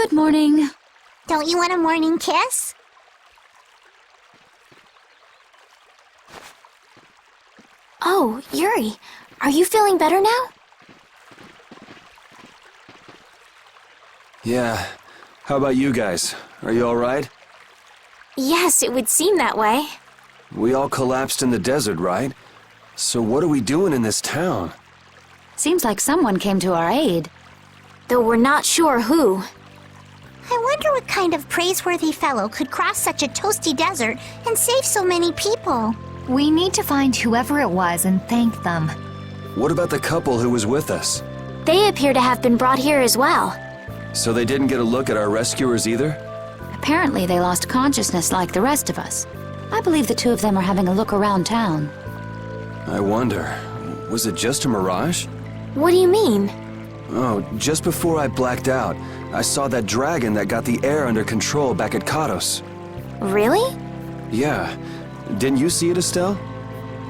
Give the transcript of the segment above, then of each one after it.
Good morning. Don't you want a morning kiss? Oh, Yuri, are you feeling better now? Yeah. How about you guys? Are you alright? Yes, it would seem that way. We all collapsed in the desert, right? So what are we doing in this town? Seems like someone came to our aid. Though we're not sure who. I wonder what kind of praiseworthy fellow could cross such a toasty desert and save so many people. We need to find whoever it was and thank them. What about the couple who was with us? They appear to have been brought here as well. So they didn't get a look at our rescuers either? Apparently they lost consciousness like the rest of us. I believe the two of them are having a look around town. I wonder, was it just a mirage? What do you mean? Oh, just before I blacked out, I saw that dragon that got the air under control back at Katos. Really? Yeah. Didn't you see it, Estelle?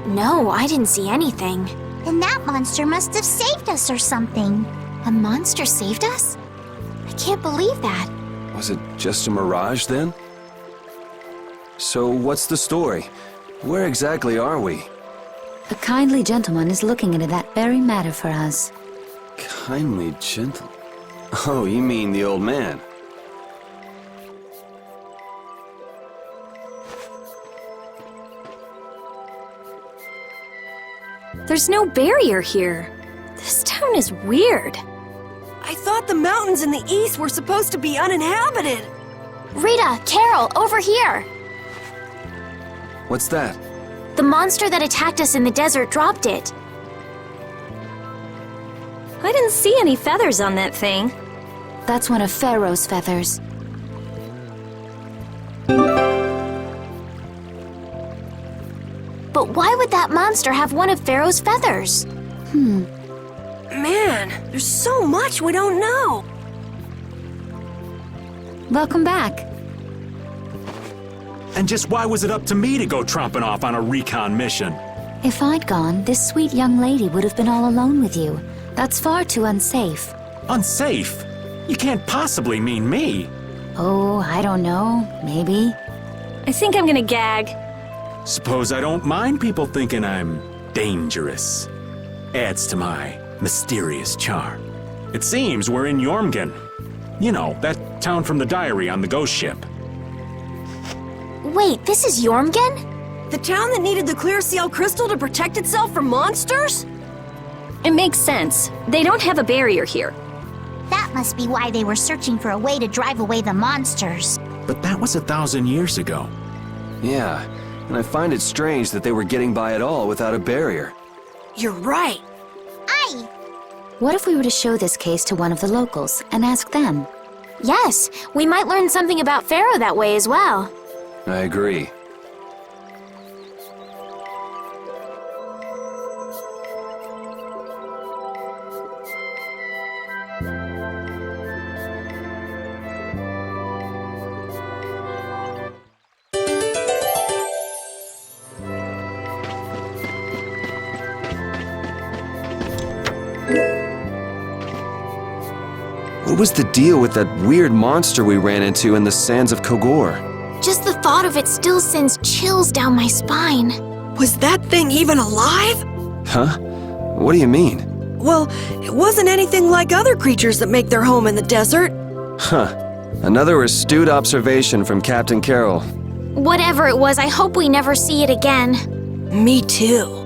No, I didn't see anything. Then that monster must have saved us or something. A monster saved us? I can't believe that. Was it just a mirage then? So what's the story? Where exactly are we? A kindly gentleman is looking into that very matter for us. Kindly gentle. Oh, you mean the old man? There's no barrier here. This town is weird. I thought the mountains in the east were supposed to be uninhabited. Rita, Carol, over here! What's that? The monster that attacked us in the desert dropped it. I didn't see any feathers on that thing. That's one of Pharaoh's feathers. But why would that monster have one of Pharaoh's feathers? Man, there's so much we don't know. Welcome back. And just why was it up to me to go tromping off on a recon mission? If I'd gone, this sweet young lady would have been all alone with you. That's far too unsafe. Unsafe? You can't possibly mean me. Oh, I don't know. Maybe. I think I'm gonna gag. Suppose I don't mind people thinking I'm dangerous. Adds to my mysterious charm. It seems we're in Yormgen. You know, that town from the diary on the ghost ship. Wait, this is Yormgen? The town that needed the clear seal crystal to protect itself from monsters? It makes sense. They don't have a barrier here. That must be why they were searching for a way to drive away the monsters. But that was 1,000 years ago. Yeah, and I find it strange that they were getting by at all without a barrier. You're right. Aye! What if we were to show this case to one of the locals and ask them? Yes, we might learn something about Pharaoh that way as well. I agree. What was the deal with that weird monster we ran into in the sands of Kogor? Just the thought of it still sends chills down my spine. Was that thing even alive? Huh? What do you mean? Well, it wasn't anything like other creatures that make their home in the desert. Huh. Another astute observation from Captain Carroll. Whatever it was, I hope we never see it again. Me too.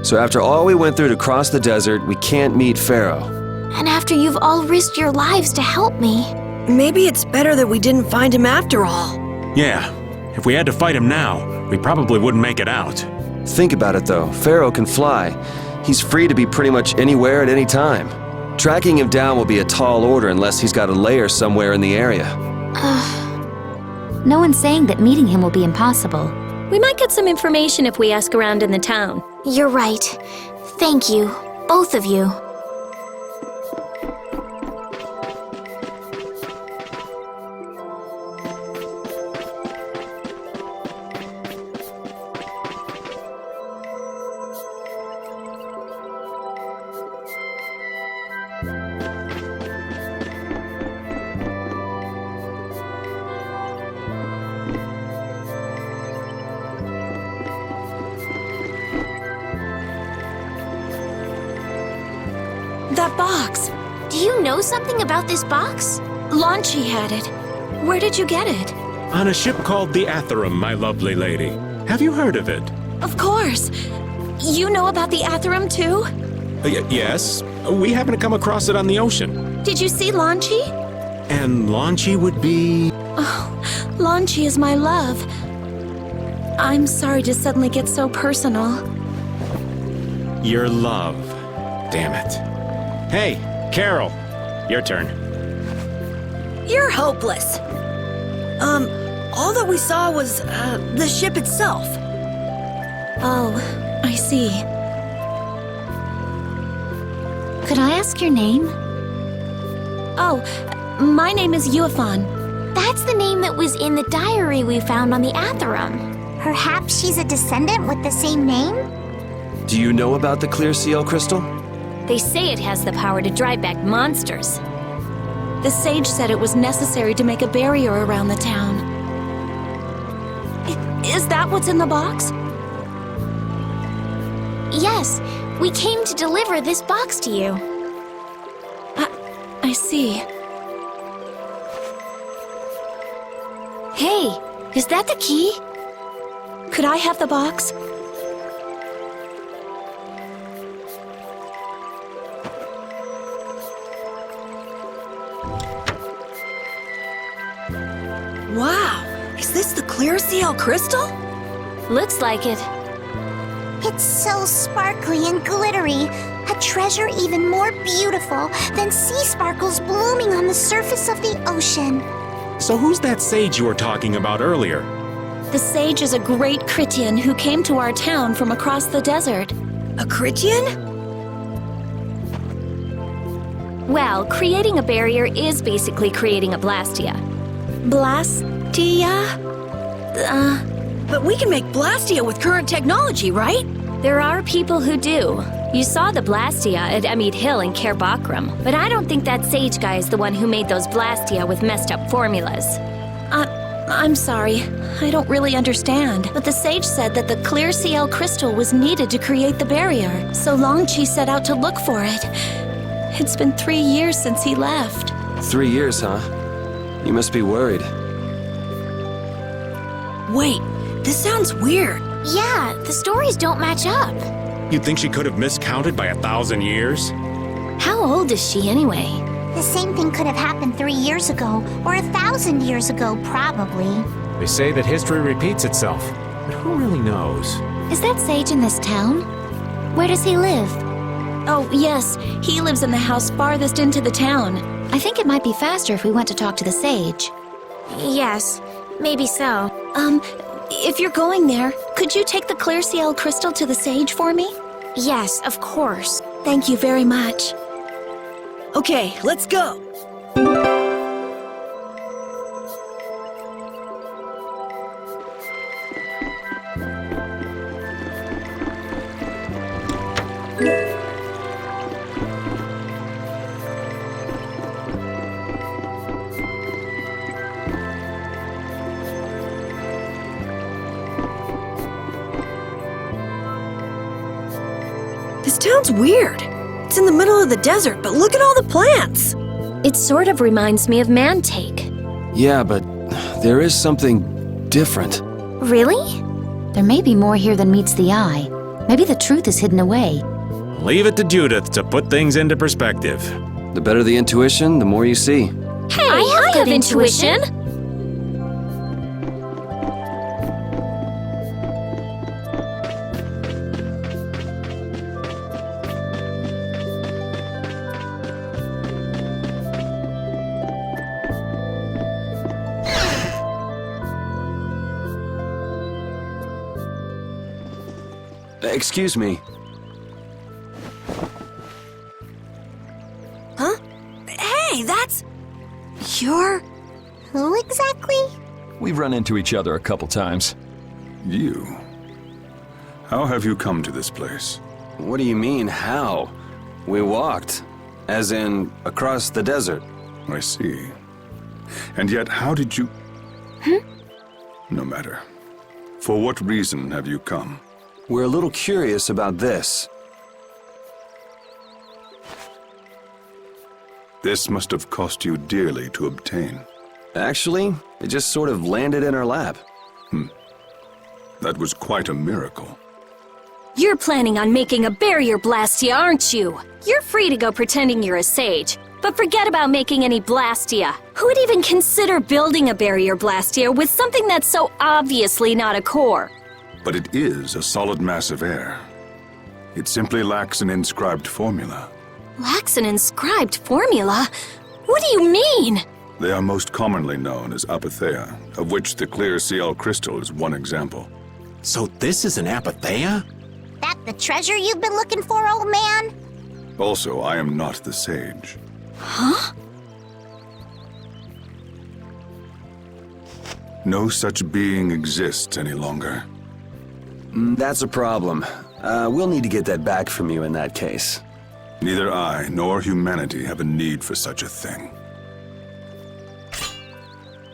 So after all we went through to cross the desert, we can't meet Pharaoh. And after you've all risked your lives to help me. Maybe it's better that we didn't find him after all. Yeah, if we had to fight him now, we probably wouldn't make it out. Think about it though, Pharaoh can fly. He's free to be pretty much anywhere at any time. Tracking him down will be a tall order unless he's got a lair somewhere in the area. No one's saying that meeting him will be impossible. We might get some information if we ask around in the town. You're right. Thank you, both of you. That box. Do you know something about this box? Launchy had it. Where did you get it? On a ship called the Atherum, my lovely lady. Have you heard of it? Of course. You know about the Atherum too? Yes. We happened to come across it on the ocean. Did you see Launchy? And Launchy would be... Launchy is my love. I'm sorry to suddenly get so personal. your love. Damn it. Hey, Carol. Your turn. You're hopeless. All that we saw was, the ship itself. Oh, I see. Could I ask your name? Oh, my name is Yuafan. That's the name that was in the diary we found on the Atherum. Perhaps she's a descendant with the same name? Do you know about the clear seal crystal? They say it has the power to drive back monsters. The sage said it was necessary to make a barrier around the town. Is that what's in the box? Yes, we came to deliver this box to you. I see. Hey, is that the key? Could I have the box? Wow, is this the clear seal crystal? Looks like it. It's so sparkly and glittery, a treasure even more beautiful than sea sparkles blooming on the surface of the ocean. So who's that sage you were talking about earlier? The sage is a great Critian who came to our town from across the desert. A Critian? Well, creating a barrier is basically creating a Blastia. Blastia? But we can make Blastia with current technology, right? There are people who do. You saw the Blastia at Emmead Hill in Cair Bakram, but I don't think that sage guy is the one who made those Blastia with messed up formulas. I'm sorry. I don't really understand. But the sage said that the clear CL crystal was needed to create the barrier, so Longchi set out to look for it. It's been 3 years since he left. 3 years, huh? You must be worried. Wait, this sounds weird. Yeah, the stories don't match up. You'd think she could have miscounted by 1,000 years? How old is she anyway? The same thing could have happened 3 years ago, or 1,000 years ago, probably. They say that history repeats itself, but who really knows? Is that sage in this town? Where does he live? Oh, yes, he lives in the house farthest into the town. I think it might be faster if we went to talk to the sage. Yes, maybe so. If you're going there, could you take the clear CL crystal to the sage for me? Yes, of course. Thank you very much. Okay, let's go. This town's weird. It's in the middle of the desert, but look at all the plants. It sort of reminds me of Mantake. Yeah, but there is something different. Really? There may be more here than meets the eye. Maybe the truth is hidden away. Leave it to Judith to put things into perspective. The better the intuition, the more you see. Hey, I have intuition. Excuse me. Huh? Hey, that's... You're... Who exactly? We've run into each other a couple times. You? How have you come to this place? What do you mean, how? We walked. As in, across the desert. I see. And yet, how did you... No matter. For what reason have you come? We're a little curious about this. This must have cost you dearly to obtain. Actually, it just sort of landed in our lap. That was quite a miracle. You're planning on making a barrier blastia, aren't you? You're free to go pretending you're a sage, but forget about making any blastia. Who would even consider building a barrier blastia with something that's so obviously not a core? But it is a solid mass of air. It simply lacks an inscribed formula. Lacks an inscribed formula? What do you mean? They are most commonly known as apatheia, of which the clear CL crystal is one example. So this is an apatheia? That the treasure you've been looking for, old man? Also, I am not the sage. Huh? No such being exists any longer. That's a problem. We'll need to get that back from you in that case. Neither I nor humanity have a need for such a thing.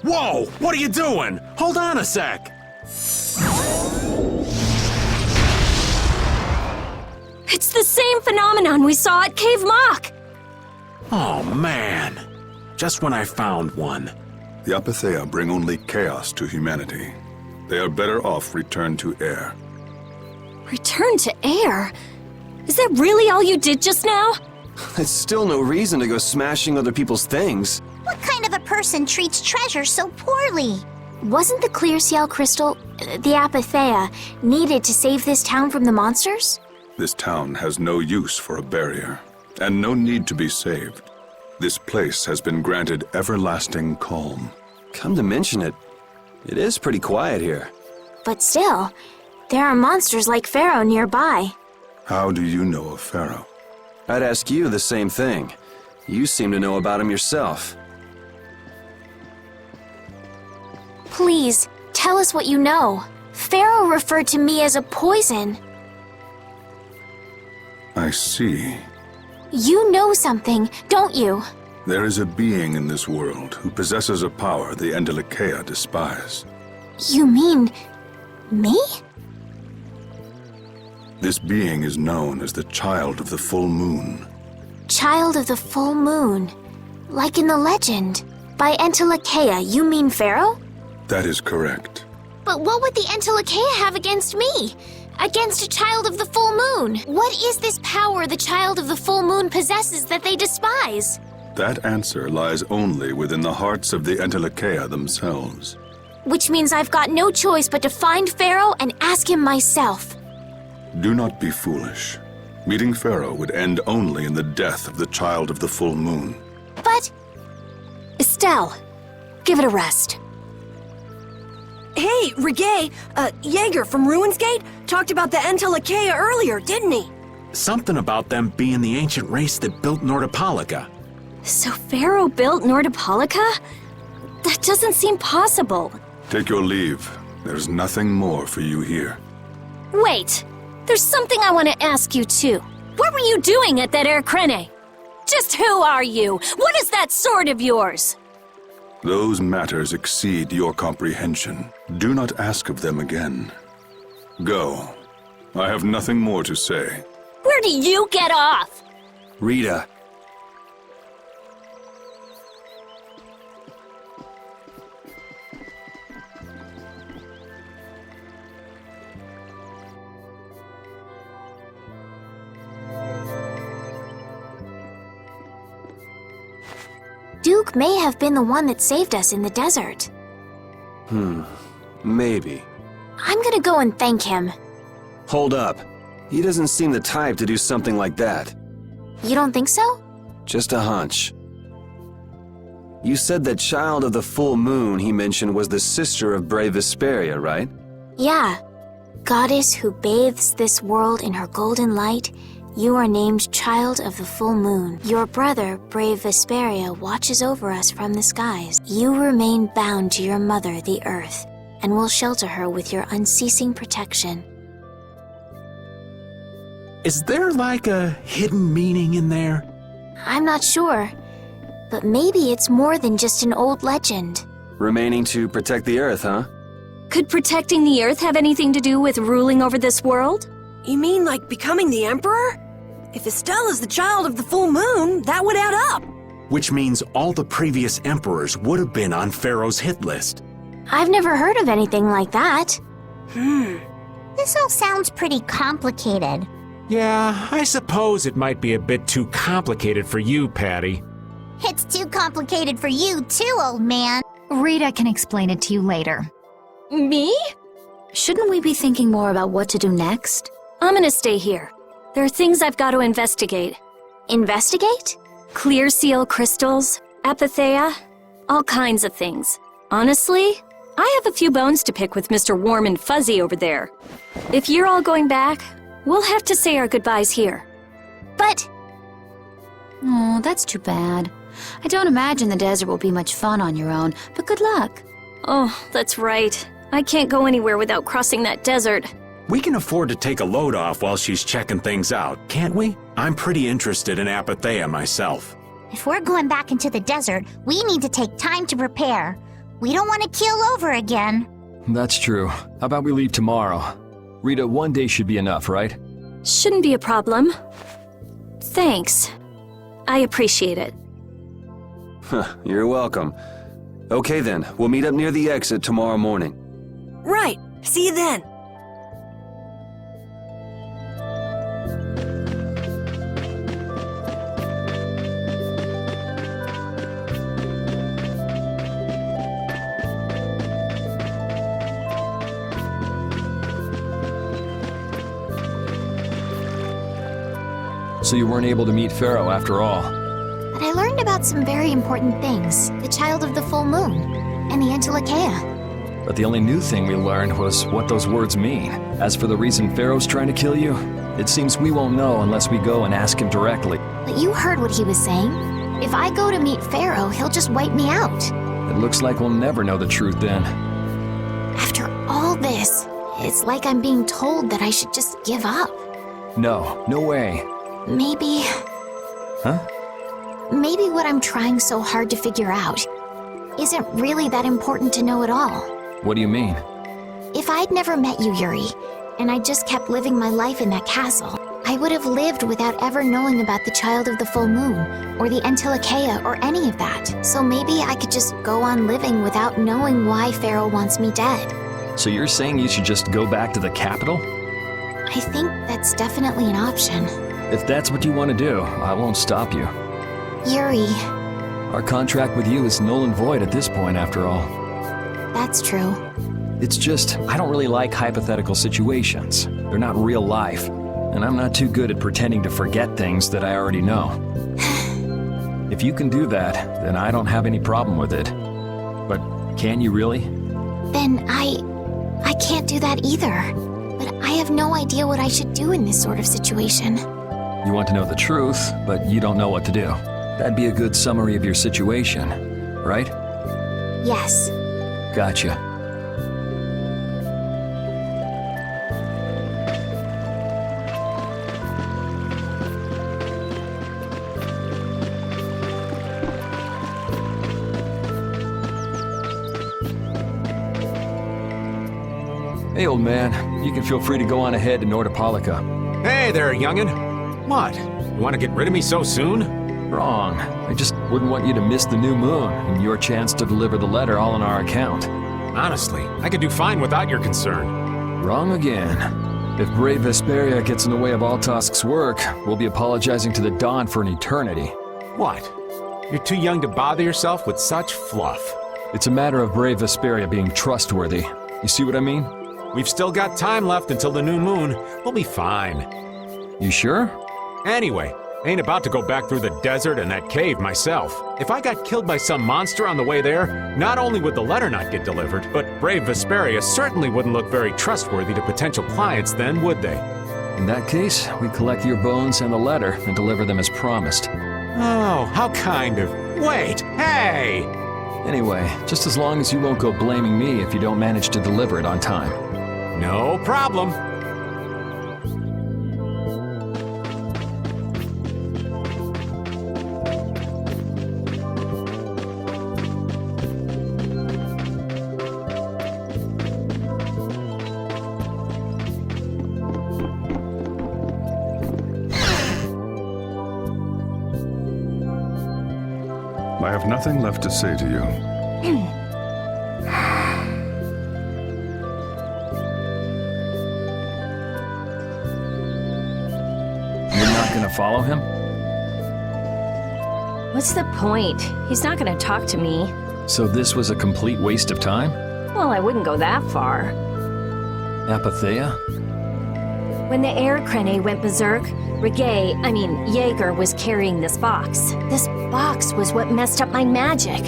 Whoa! What are you doing? Hold on a sec! It's the same phenomenon we saw at Cave Mock! Oh, man. Just when I found one. The apatheia bring only chaos to humanity. They are better off returned to air. Return to air? Is that really all you did just now? It's still no reason to go smashing other people's things. What kind of a person treats treasure so poorly? Wasn't the clear CL crystal, the apatheia, needed to save this town from the monsters? This town has no use for a barrier, and no need to be saved. This place has been granted everlasting calm. Come to mention it, it is pretty quiet here. But still, there are monsters like Pharaoh nearby. How do you know of Pharaoh? I'd ask you the same thing. You seem to know about him yourself. Please, tell us what you know. Pharaoh referred to me as a poison. I see. You know something, don't you? There is a being in this world who possesses a power the Endelikeia despise. You mean... me? This being is known as the Child of the Full Moon. Child of the full moon. Like in the legend. By Endelikeia, you mean Pharaoh? That is correct. But what would the Endelikeia have against me? Against a child of the full moon? What is this power the child of the full moon possesses that they despise? That answer lies only within the hearts of the Endelikeia themselves. Which means I've got no choice but to find Pharaoh and ask him myself. Do not be foolish. Meeting Pharaoh would end only in the death of the Child of the Full Moon. But... Estelle, give it a rest. Hey, Regay, Jaeger from Ruins Gate talked about the Endelikeia earlier, didn't he? Something about them being the ancient race that built Nordopolica. So Pharaoh built Nordopolica? That doesn't seem possible. Take your leave. There's nothing more for you here. Wait, there's something I want to ask you too. What were you doing at that Air Krene? Just who are you? What is that sword of yours? Those matters exceed your comprehension. Do not ask of them again. Go. I have nothing more to say. Where do you get off? Rita. Luke may have been the one that saved us in the desert. Maybe. I'm gonna go and thank him. Hold up. He doesn't seem the type to do something like that. You don't think so? Just a hunch. You said that child of the full moon he mentioned was the sister of brave Vesperia, right? Yeah. Goddess who bathes this world in her golden light, you are named Child of the Full Moon. Your brother, brave Vesperia, watches over us from the skies. You remain bound to your mother, the Earth, and will shelter her with your unceasing protection. Is there like a hidden meaning in there? I'm not sure, but maybe it's more than just an old legend. Remaining to protect the Earth, huh? Could protecting the Earth have anything to do with ruling over this world? You mean like becoming the Emperor? If Estella's the child of the full moon, that would add up. Which means all the previous emperors would have been on Pharaoh's hit list. I've never heard of anything like that. This all sounds pretty complicated. Yeah, I suppose it might be a bit too complicated for you, Patty. It's too complicated for you too, old man. Rita can explain it to you later. Me? Shouldn't we be thinking more about what to do next? I'm gonna stay here. There are things I've got to investigate. Investigate? Clear seal crystals, apatheia, all kinds of things. Honestly, I have a few bones to pick with Mr. Warm and Fuzzy over there. If you're all going back, we'll have to say our goodbyes here. But... Oh, that's too bad. I don't imagine the desert will be much fun on your own, but good luck. Oh, that's right. I can't go anywhere without crossing that desert. We can afford to take a load off while she's checking things out, can't we? I'm pretty interested in apatheia myself. If we're going back into the desert, we need to take time to prepare. We don't want to keel over again. That's true. How about we leave tomorrow? Rita, one day should be enough, right? Shouldn't be a problem. Thanks. I appreciate it. You're welcome. Okay then, we'll meet up near the exit tomorrow morning. Right. See you then. So you weren't able to meet Pharaoh after all. But I learned about some very important things. The child of the full moon, and the Antilocheia. But the only new thing we learned was what those words mean. As for the reason Pharaoh's trying to kill you, it seems we won't know unless we go and ask him directly. But you heard what he was saying. If I go to meet Pharaoh, he'll just wipe me out. It looks like we'll never know the truth then. After all this, it's like I'm being told that I should just give up. No, no way. Maybe... Huh? Maybe what I'm trying so hard to figure out isn't really that important to know at all. What do you mean? If I'd never met you, Yuri, and I just kept living my life in that castle, I would have lived without ever knowing about the child of the full moon, or the Antilocheia, or any of that. So maybe I could just go on living without knowing why Pharaoh wants me dead. So you're saying you should just go back to the capital? I think that's definitely an option. If that's what you want to do, I won't stop you. Yuri, Our contract with you is null and void at this point, after all. that's true. It's just, I don't really like hypothetical situations. They're not real life. And I'm not too good at pretending to forget things that I already know. If you can do that, then I don't have any problem with it. But can you really? Then I can't do that either. But I have no idea what I should do in this sort of situation. You want to know the truth, but you don't know what to do. That'd be a good summary of your situation, right? Yes. Gotcha. Hey, old man. You can feel free to go on ahead to Nordopolica. Hey there, youngin'. What? You want to get rid of me so soon? Wrong. I just wouldn't want you to miss the new moon and your chance to deliver the letter all on our account. Honestly, I could do fine without your concern. Wrong again. If brave Vesperia gets in the way of Altosk's work, we'll be apologizing to the Dawn for an eternity. What? You're too young to bother yourself with such fluff. It's a matter of brave Vesperia being trustworthy. You see what I mean? We've still got time left until the new moon. We'll be fine. You sure? Anyway, ain't about to go back through the desert and that cave myself. If I got killed by some monster on the way there, not only would the letter not get delivered, but brave Vesperia certainly wouldn't look very trustworthy to potential clients then, would they? In that case, we collect your bones and the letter and deliver them as promised. Oh, how kind of... Wait, hey! Anyway, just as long as you won't go blaming me if you don't manage to deliver it on time. No problem. I have nothing left to say to you. You're not gonna follow him? What's the point? He's not gonna talk to me. So this was a complete waste of time? Well, I wouldn't go that far. Apatheia? When the air crane went berserk, Jaeger was carrying this box. This box was what messed up my magic.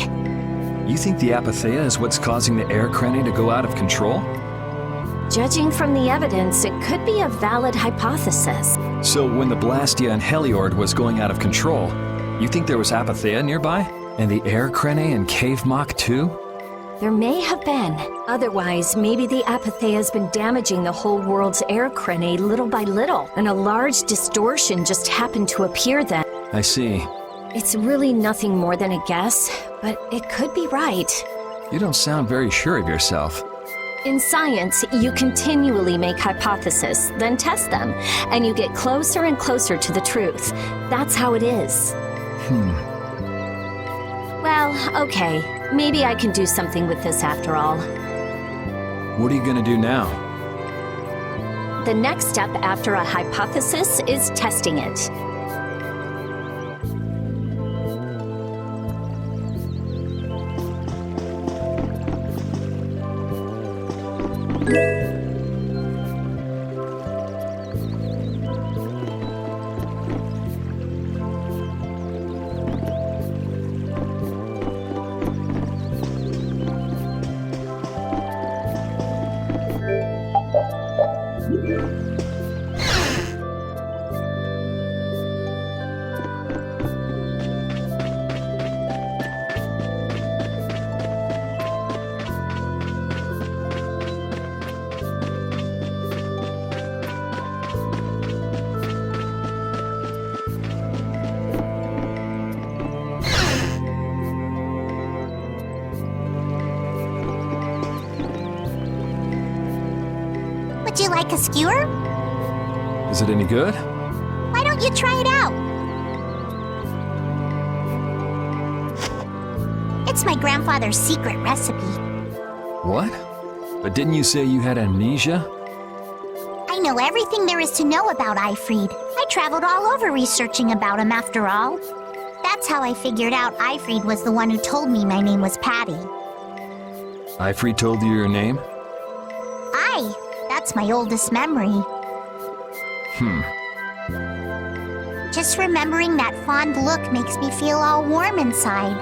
You think the Apatheia is what's causing the air crane to go out of control? Judging from the evidence, it could be a valid hypothesis. So when the Blastia and Heliord was going out of control, you think there was Apatheia nearby? And the air crane and cave mock too? There may have been. Otherwise, maybe the Apatheia has been damaging the whole world's air crane little by little, and a large distortion just happened to appear then. I see. It's really nothing more than a guess, but it could be right. You don't sound very sure of yourself. In science, you continually make hypotheses, then test them, and you get closer and closer to the truth. That's how it is. Well, okay. Maybe I can do something with this after all. What are you gonna do now? The next step after a hypothesis is testing it. Would you like a skewer? Is it any good? Why don't you try it out? It's my grandfather's secret recipe. What? But didn't you say you had amnesia? I know everything there is to know about Eifried. I traveled all over researching about him after all. That's how I figured out Eifried was the one who told me my name was Patty. Eifried told you your name? Aye, that's my oldest memory. Just remembering that fond look makes me feel all warm inside.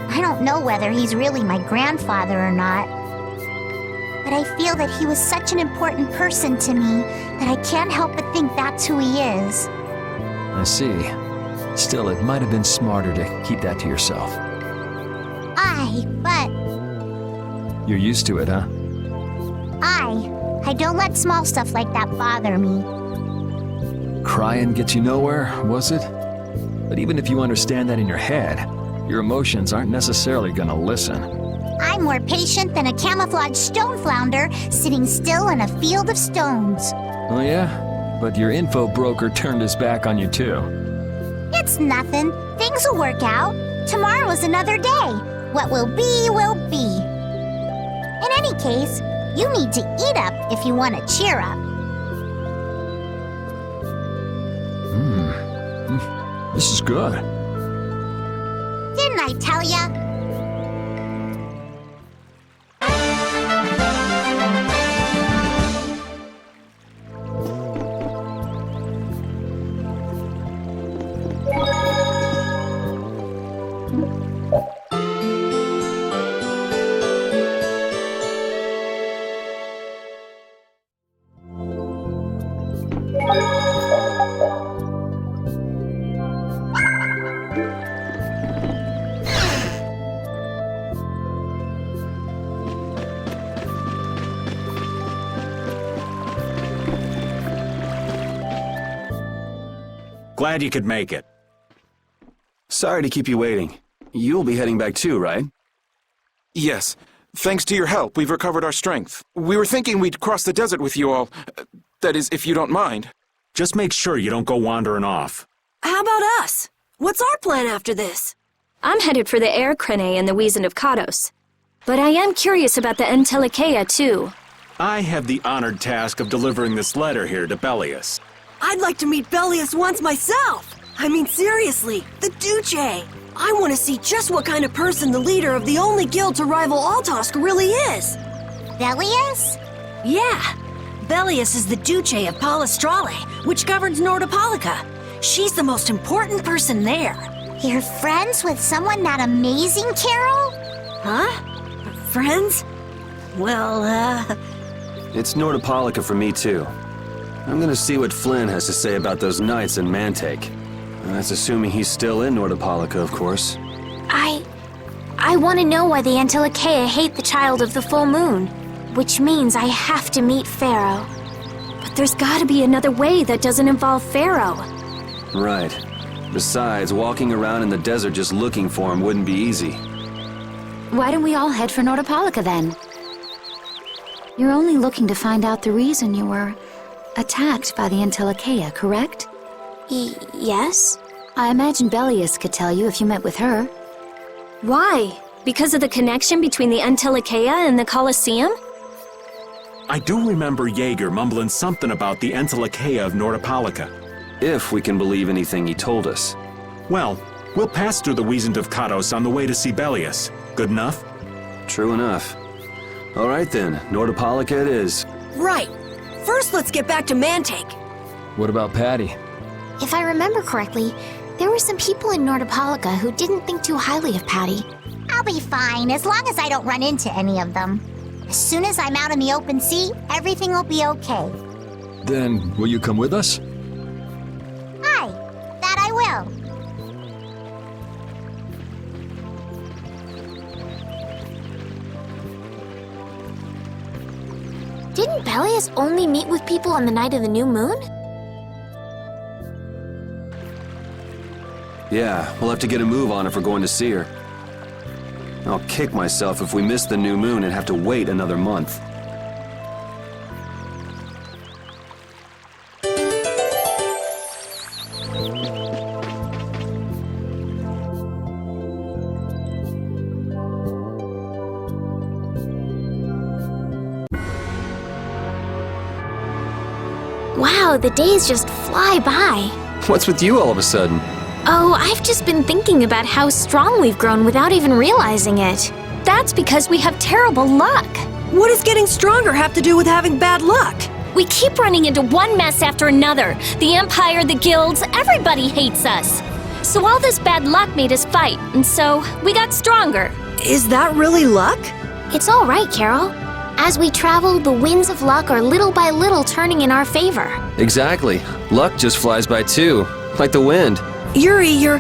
I don't know whether he's really my grandfather or not, but I feel that he was such an important person to me that I can't help but think that's who he is. I see. Still, it might have been smarter to keep that to yourself. Aye, but You're used to it, huh? I don't let small stuff like that bother me. Crying gets you nowhere, was it? But even if you understand that in your head, your emotions aren't necessarily gonna listen. I'm more patient than a camouflaged stone flounder sitting still in a field of stones. Oh yeah? But your info broker turned his back on you too. It's nothing. Things will work out. Tomorrow is another day. What will be, will be. In any case, you need to eat up if you want to cheer up. This is good. I tell ya? Glad you could make it. Sorry to keep you waiting. You'll be heading back too, right? Yes. Thanks to your help, we've recovered our strength. We were thinking we'd cross the desert with you all. That is, if you don't mind. Just make sure you don't go wandering off. How about us? What's our plan after this? I'm headed for the Air Crane and the Wizened of Kados. But I am curious about the Entelikeia, too. I have the honored task of delivering this letter here to Bellius. I'd like to meet Bellius once myself. I mean, seriously, the Duce. I want to see just what kind of person the leader of the only guild to rival Altosk really is. Bellius? Yeah. Bellius is the Duce of Palestrale, which governs Nordopolica. She's the most important person there. You're friends with someone that amazing, Carol? Huh? Friends? Well, It's Nordopolica for me, too. I'm gonna see what Flynn has to say about those knights in Mantake. That's assuming he's still in Nordopolica, of course. I want to know why the Entelikeia hate the child of the full moon, which means I have to meet Pharaoh. But there's gotta be another way that doesn't involve Pharaoh. Right. Besides, walking around in the desert just looking for him wouldn't be easy. Why don't we all head for Nordopolica then? You're only looking to find out the reason you were attacked by the Entelikeia, correct? Yes? I imagine Bellius could tell you if you met with her. Why? Because of the connection between the Entelikeia and the Colosseum? I do remember Jaeger mumbling something about the Entelikeia of Nordopolica. If we can believe anything he told us. Well, we'll pass through the Wizened of Kados on the way to see Bellius. Good enough? True enough. All right then, Nordopolica it is. right. First, let's get back to Mantake. What about Patty? If I remember correctly, there were some people in Nordopolica who didn't think too highly of Patty. I'll be fine, as long as I don't run into any of them. As soon as I'm out in the open sea, everything will be okay. Then, will you come with us? Aye, that I will. Didn't Bellius only meet with people on the night of the new moon? Yeah, we'll have to get a move on if we're going to see her. I'll kick myself if we miss the new moon and have to wait another month. Wow, the days just fly by. What's with you all of a sudden? Oh, I've just been thinking about how strong we've grown without even realizing it. That's because we have terrible luck. What does getting stronger have to do with having bad luck? We keep running into one mess after another. The Empire, the guilds, everybody hates us. So all this bad luck made us fight, and so we got stronger. Is that really luck? It's all right, Carol. As we travel, the winds of luck are little by little turning in our favor. Exactly. Luck just flies by too, like the wind. Yuri, you're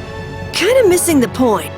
kind of missing the point.